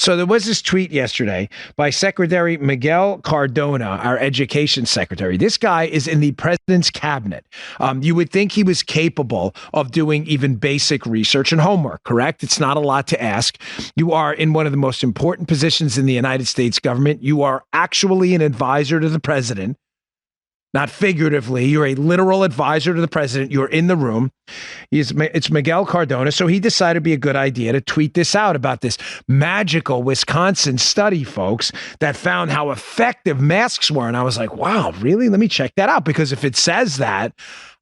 So there was this tweet yesterday by Secretary Miguel Cardona, our education secretary. This guy is in the president's cabinet. You would think he was capable of doing even basic research and homework, correct? It's not a lot to ask. You are in one of the most important positions in the United States government. You are actually an advisor to the president. Not figuratively, you're a literal advisor to the president. You're in the room. It's Miguel Cardona. So he decided it'd be a good idea to tweet this out about this magical Wisconsin study, folks, that found how effective masks were. And I was like, wow, really? Let me check that out. Because if it says that,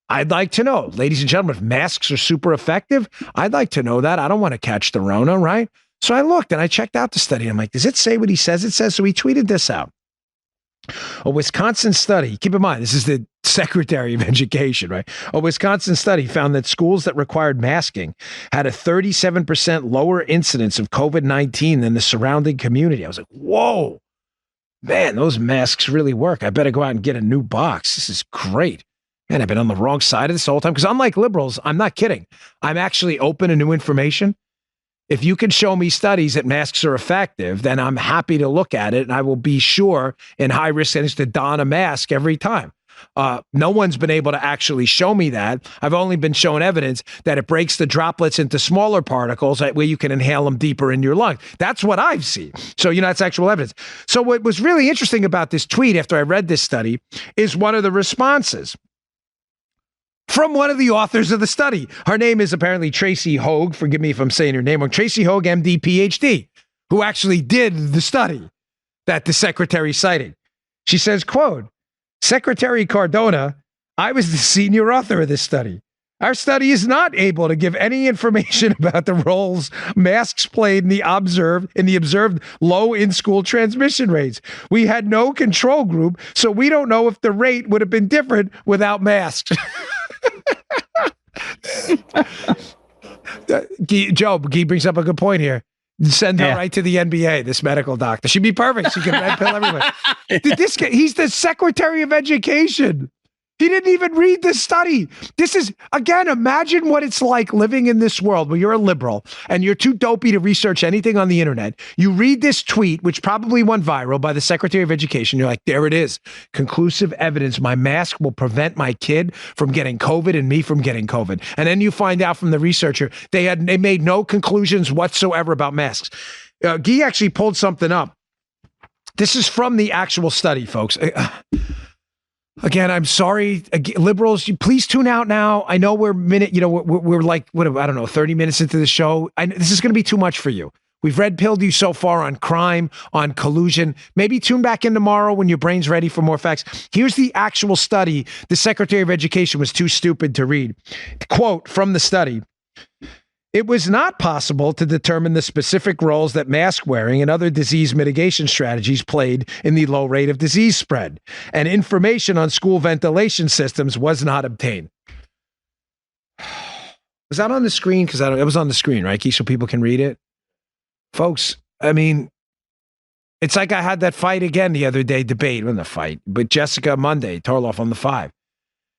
I'd like to know, ladies and gentlemen, if masks are super effective, I'd like to know that. I don't want to catch the Rona, right? So I looked and I checked out the study. I'm like, does it say what he says it says? So he tweeted this out. A Wisconsin study, keep in mind, this is the Secretary of Education, right? A Wisconsin study found that schools that required masking had a 37% lower incidence of COVID-19 than the surrounding community. I was like, whoa, man, those masks really work. I better go out and get a new box. This is great. Man, I've been on the wrong side of this whole time because unlike liberals, I'm not kidding. I'm actually open to new information. If you can show me studies that masks are effective, then I'm happy to look at it, and I will be sure in high-risk settings to don a mask every time. No one's been able to actually show me that. I've only been shown evidence that it breaks the droplets into smaller particles where you can inhale them deeper in your lungs. That's what I've seen. So, that's actual evidence. So what was really interesting about this tweet after I read this study is one of the responses from one of the authors of the study. Her name is apparently Tracy Hogue. Forgive me if I'm saying her name wrong. Tracy Hogue, MD, PhD, who actually did the study that the secretary cited. She says, quote, Secretary Cardona, I was the senior author of this study. Our study is not able to give any information about the roles masks played in the observed low in-school transmission rates. We had no control group, so we don't know if the rate would have been different without masks. Guy brings up a good point here. Send her right to the NBA, this medical doctor. She'd be perfect. She can red pill everywhere. This guy, he's the Secretary of Education. He didn't even read this study. This is, again, imagine what it's like living in this world where you're a liberal and you're too dopey to research anything on the internet. You read this tweet, which probably went viral by the Secretary of Education. You're like, there it is. Conclusive evidence. My mask will prevent my kid from getting COVID and me from getting COVID. And then you find out from the researcher, they made no conclusions whatsoever about masks. Guy actually pulled something up. This is from the actual study, folks. Again, I'm sorry, liberals, please tune out now. I know we're like, I don't know, 30 minutes into the show. This is going to be too much for you. We've red pilled you so far on crime, on collusion. Maybe tune back in tomorrow when your brain's ready for more facts. Here's the actual study the Secretary of Education was too stupid to read. Quote from the study. It was not possible to determine the specific roles that mask wearing and other disease mitigation strategies played in the low rate of disease spread, and information on school ventilation systems was not obtained. Was that on the screen? Because it was on the screen, right, Keith, so people can read it? Folks, I mean, it's like I had that fight again the other day, debate, wasn't a fight, but Jessica Monday, Torloff on the 5.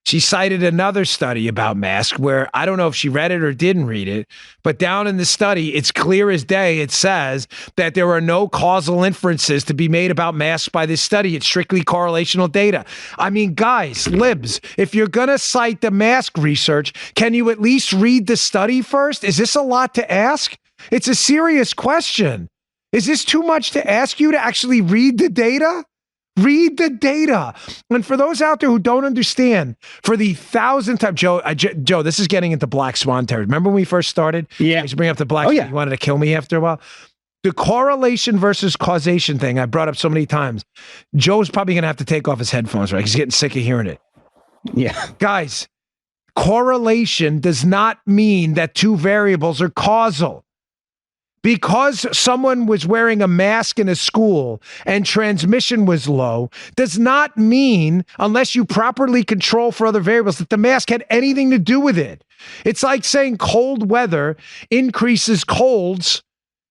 She cited another study about masks where I don't know if she read it or didn't read it, but down in the study, it's clear as day. It says that there are no causal inferences to be made about masks by this study. It's strictly correlational data. I mean, guys, libs, if you're going to cite the mask research, can you at least read the study first? Is this a lot to ask? It's a serious question. Is this too much to ask you to actually read the data? Read the data. And for those out there who don't understand, for the 1,000th time, Joe, this is getting into Black Swan territory. Remember when we first started? Yeah. I used to bring up the Black Swan. Yeah. You wanted to kill me after a while. The correlation versus causation thing I brought up so many times. Joe's probably going to have to take off his headphones, right? He's getting sick of hearing it. Yeah. Guys, correlation does not mean that two variables are causal. Because someone was wearing a mask in a school and transmission was low does not mean, unless you properly control for other variables, that the mask had anything to do with it. It's like saying cold weather increases colds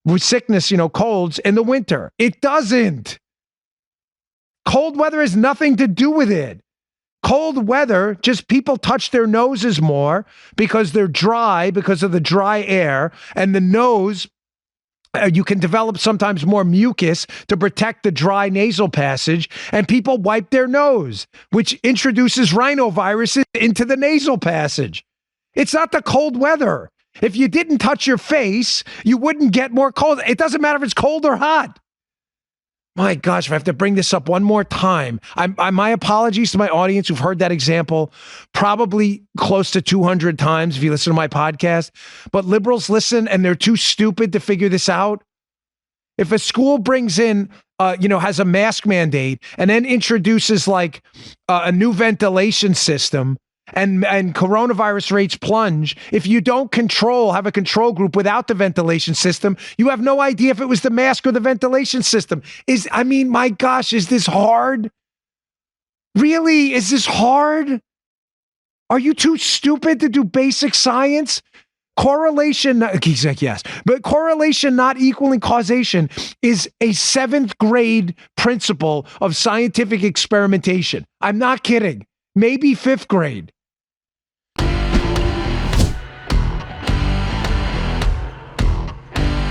with sickness, colds in the winter. It doesn't. Cold weather has nothing to do with it. Cold weather, just people touch their noses more because they're dry, because of the dry air, and the nose You can develop sometimes more mucus to protect the dry nasal passage, and people wipe their nose, which introduces rhinoviruses into the nasal passage. It's not the cold weather. If you didn't touch your face, you wouldn't get more cold. It doesn't matter if it's cold or hot. My gosh, if I have to bring this up one more time, my apologies to my audience who've heard that example probably close to 200 times if you listen to my podcast. But liberals listen and they're too stupid to figure this out. If a school brings in, has a mask mandate and then introduces like a new ventilation system, and coronavirus rates plunge. If you don't have a control group without the ventilation system, you have no idea if it was the mask or the ventilation system. My gosh, is this hard? Really? Is this hard? Are you too stupid to do basic science? Correlation, he's like, yes, but correlation not equaling causation is a 7th grade principle of scientific experimentation. I'm not kidding. Maybe 5th grade.